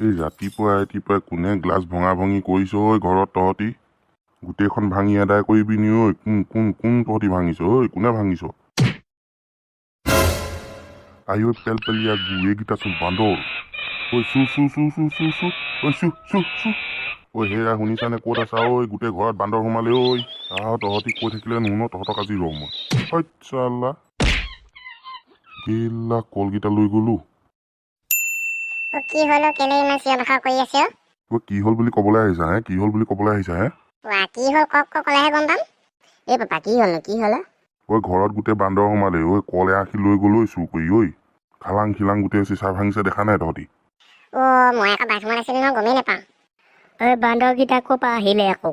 এই ৰাতিপুৱাই কোনে গ্লাছ ভঙা ভঙি কৰিছ ঐ ঘৰত তহঁতি গোটেইখন ভাঙি আদায় কৰিবি নি ঐ কোন তহঁতি ভাঙিছ ঐ কোনে ভাঙিছ আই ঐ পেলপেলীয়া গু এইকেইটাচোন বান্দৰ ঐ চু ঐ হেৰা শুনিছানে ক'ত আছা ঐ গোটেই ঘৰত বান্দৰ সোমালে ঐ তহঁতি কৈ থাকিলে নুশুন তহঁতক আজি ৰওঁ মই চাল্লা গেলা কলকেইটা লৈ গ'লো কি হলো কেলে ইমান চিঞৰ বাখৰ কৰি আছে কি হ'ল বুলি ক'বলৈ আহিছা কি হ'ল বুলি ক'বলৈ আহিছা কি হ'ল কক ক'লেহে গম পাম এই পাপা কি হ'ল কি হ'ল ঐ ঘৰত গোটেই বান্দৰ সোমালে ঐ কল এআখি লৈ গ'ল ঐ চুৰ কৰি ঐ খালাং খিলাং গোটেই চিচা ভাঙিছে দেখা নাই তহঁতি মই আকৌ বাথৰুমত আছিলো নহয় গমেই নাপাওঁ বান্দৰকেইটা ক'ৰ পৰা আহিলে আকৌ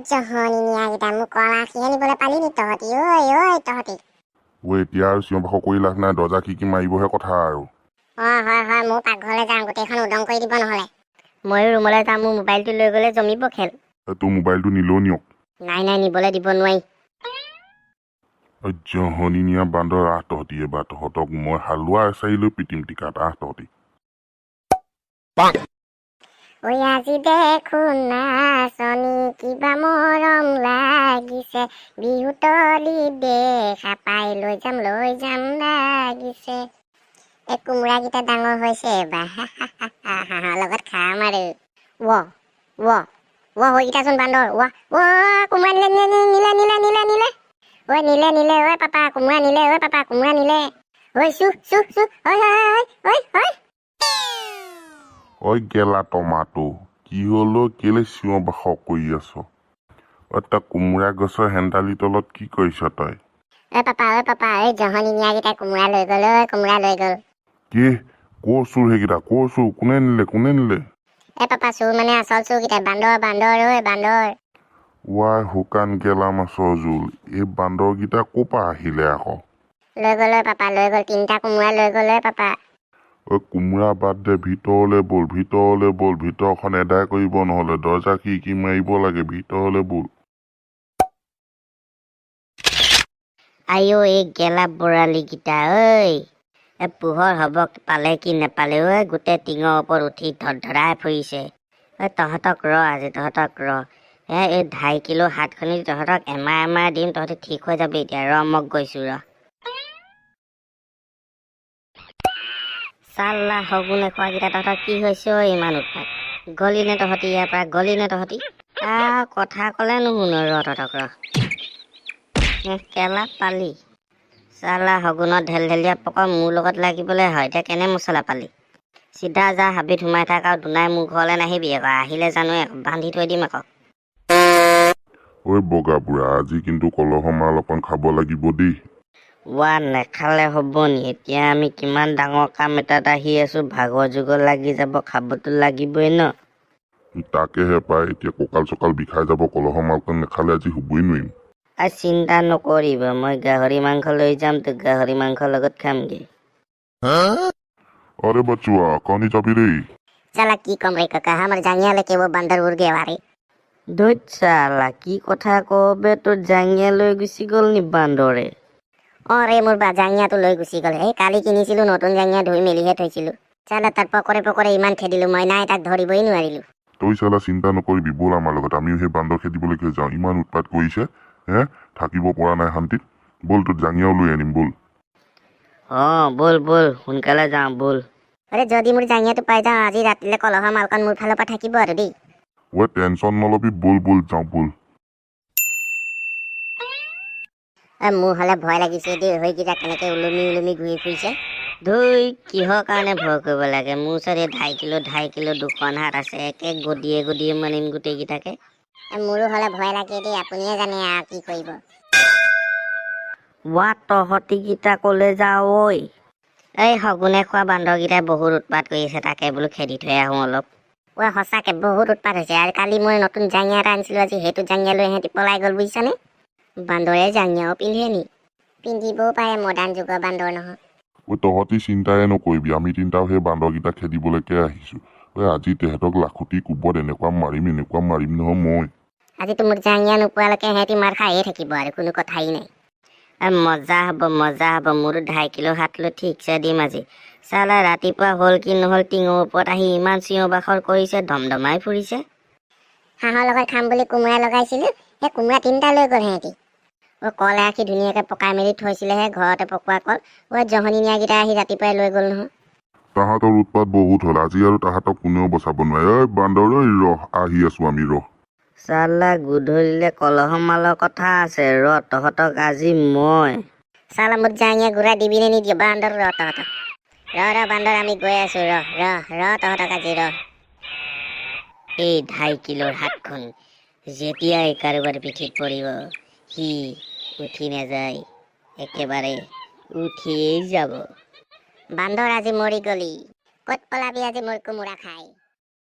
জহনি নিয়াকেইটা মোক কল আখিহে নিবলৈ পালি নি তহঁতি ঐ তহঁতি এতিয়া আৰু চিঞৰ বাখৰ কৰি লাভ নাই দৰ্জা খিৰিকি মাৰিবহে কথা আৰু হয় মোৰ পাকঘৰলৈ যাওঁ গোটেইখন উদং কৰি দিব নহ'লে ময়ো ৰুমলৈ যাম মোৰ মোবাইলটো লৈ গ'লে জমিব খেল তোৰ মোবাইলটো নিলেও নিয়ক নাই নিবলৈ দিব নোৱাৰি জহনি নিয়া বান্দৰ তহঁতি এবাৰ তহঁতক মই হালোৱা এচাৰি লৈ পিটিম টিকাত তহঁতি আজি দেখোন নাচনি কিবা মৰম লাগিছে বিহুতলি দেখা পাই লৈ যাম লাগিছে এই কোমোৰাকেইটা ডাঙৰ হৈছে এবাৰ হাঁহৰ লগত খাম আৰু সেইকেইটাচোন বান্দৰ কোমোৰা নিলে ঐ পাপা কোমোৰা নিলে ঐ চু ঐ গেলা টমাটো কি হ'ল কেলে চিঞৰ বাখৰ কৰি আছ তই কোমোৰা গছৰ হেন্দালি তলত কি কৰিছ তই পাপা এই জহনি নিয়াকেইটাই কোমোৰা লৈ গ'ল কি ক'ৰ চোৰ সেইকেইটা ক'ৰ চোৰ কোনে নিলে পাপা চোৰ মানে আচল চোৰকেইটা বান্দৰ ৱাই শুকান গেলা মাছৰ জোল এই বান্দৰকেইটা ক'ৰ পৰা আহিলে আকৌ লৈ গ'ল পাপা লৈ গ'ল 3টা কোমোৰা লৈ গ'ল পাপা কোমোৰা বাদ দে ভিতৰলৈ বল ভিতৰখন এদায় কৰিব নহ'লে দৰ্জা খিৰিকি মাৰিব লাগে ভিতৰলৈ বল আইও এই গেলা বৰালিকেইটা পোহৰ হ'ব পালে কি নেপালে গোটেই টিঙৰ ওপৰত উঠি ধৰাই ফুৰিছে তহঁতক আজি তহঁতক এই 2.5 কিলো হাত খুন্দি তহঁতক এমাহ দিম তহঁতি ঠিক হৈ যাবি এতিয়া মই গৈছো চাল্লা শগুনে খোৱাকেইটা তহঁতৰ কি হৈছে ইমান উৎপাত গলি নে তহঁতি ইয়াৰ পৰা কথা ক'লে নুশুনো তহঁতক কেলা পালি চাল্লা শগুনত ঢেলঢেলীয়া পকৰ মোৰ লগত লাগিবলৈ হয় এতিয়া কেনে মছলা পালি চিধা যা হাবিত সোমাই থাক আৰু দুনাই মোৰ ঘৰলৈ নাহিবি আকৌ আহিলে জানো বান্ধি থৈ দিম আকৌ ঐ বগা বুঢ়া আজি কিন্তু কলহৰ মাল অকণ খাব লাগিব দেই নেখালে হ'ব নি এতিয়া আমি কিমান ডাঙৰ কাম এটাত আহি আছো ভাগৰ যুগৰ লাগি যাব খাবতো লাগিবই ন তাকেহে পাই এতিয়া কঁকাল চকাল বিষাই যাব কলহৰ মালকণ নেখালে আজি শুবই নোৱাৰিম চিন্তা নকৰিব মই গাহৰি মাংস লৈ যাম তো গাহৰি মাংসৰ লগত খামগে अरे बचुआ कौन चाबी रे चला की कम रे काका हमर जांगिया लेके वो बंदर उड़ गए वारे ধৈত চালা কি কথা কবে তোৰ জাঙিয়া লৈ গুচি গ'ল নি বান্দৰে रे मोर बा जांगिया तो লৈ গুচি গ'ল এই কালি কিনিছিলো নতুন জাंगिया ধুই মেলিহে থৈছিলো চালা তাৰ পকৰে ইমান খেদিলো মই নাই তাক ধৰিবই নোৱাৰিলো তই চালা চিন্তা নকৰিবি বল আমাৰ লগত আমিও সেই বান্দৰ খেদিবলৈকে যাওঁ ইমান উৎপাত কৰিছে থাকিব পৰা নাই শান্তিত বল তোৰ জাঙিয়াও লৈ আনিম বল বল সোনকালে যাওঁ বল যদি মোৰ জাंगियाটো পাই যাওঁ আজি ৰাতিলে কলহৰ মালকন মোৰ ফালৰ পৰা থাকিব আৰু দেই টেনচন নলবি বল যাওঁ বল মোৰ হলে ভয় লাগিছে দেই হৈকেইটা কেনেকে ওলমি ঘূৰি ফুৰিছে ধুই কিহৰ কাৰণে ভয় কৰিব লাগে মোৰ ওচৰত 2.5 কিলো দুখন হাত আছে একে গদিয়ে মানিম গোটেইকেইটাকে মোৰো হলে ভয় লাগে দেই আপুনিয়ে জানে আৰু কি কৰিব তহঁতিকেইটা কলে যাওঁ এই শগুনে খোৱা বান্দৰকেইটাই বহুত উৎপাত কৰি আছে তাকে বোলো খেদি থৈ আহোঁ অলপ সঁচাকে বহুত উৎপাত হৈছে আৰু কালি মই নতুন জাंगिया এটা আনিছিলো আজি সেইটো জাंगिया লৈ সিহঁতি পলাই গ'ল বুজিছানে বান্দৰে জাंगियाও পিন্ধে নি পিন্ধিবও পাৰে মডাৰ্ণ যুগৰ বান্দৰ নহয় তহঁতি চিন্তাই নকৰিবি আমি তিনিটাও সেই বান্দৰকেইটা খেদিবলৈকে আহিছো আজি তেহেঁতক লাখুটি কোবত এনেকুৱা মাৰিম নহয় মই আজি তো মোৰ জাंगिया নোপোৱালৈকে সিহঁতি মাৰ খায়ে থাকিব আৰু কোনো কথাই নাই মজা হ'ব মোৰো 2.5 কিলো 7 কিলো ঠিকছে দিম আজি চালা ৰাতিপুৱা হ'ল কি নহ'ল টিঙৰ ওপৰত আহি ইমান চিঞৰ বাখৰ কৰিছে ধমধমাই ফুৰিছে হাঁহৰ লগত খাম বুলি কোমোৰা লগাইছিলোঁ সেই কোমোৰা 3টা লৈ গ'ল সিহঁতি কল এৰাশী ধুনীয়াকৈ পকাই মেলি থৈছিলেহে ঘৰতে পকোৱা কল জহনি নিয়াকেইটা আহি ৰাতিপুৱাই লৈ গ'ল নহয় তাহাঁতৰ উৎপাত বহুত হ'ল আজি আৰু তাহাঁতক কোনেও বচাব নোৱাৰে ঐ বান্দৰ ঐ ৰহ আহি আছো আমি ৰহ চালা গধূলিলে কলহ মালৰ কথা আছে তহঁতক আজি মই চালা মোক জাঙিয়া ঘূৰাই দিবি নে নিদিয় বান্দৰ তহঁতক ৰ বান্দৰ আমি গৈ আছো ৰ তহঁতক আজি এই 2.5 কিলোৰ হাতখন যেতিয়াই কাৰোবাৰ পিঠিত পৰিব সি উঠি নাযায় একেবাৰে উঠিয়েই যাব বান্দৰ আজি মৰি গলি ক'ত পলাবি আজি মোৰ কোমোৰা খাই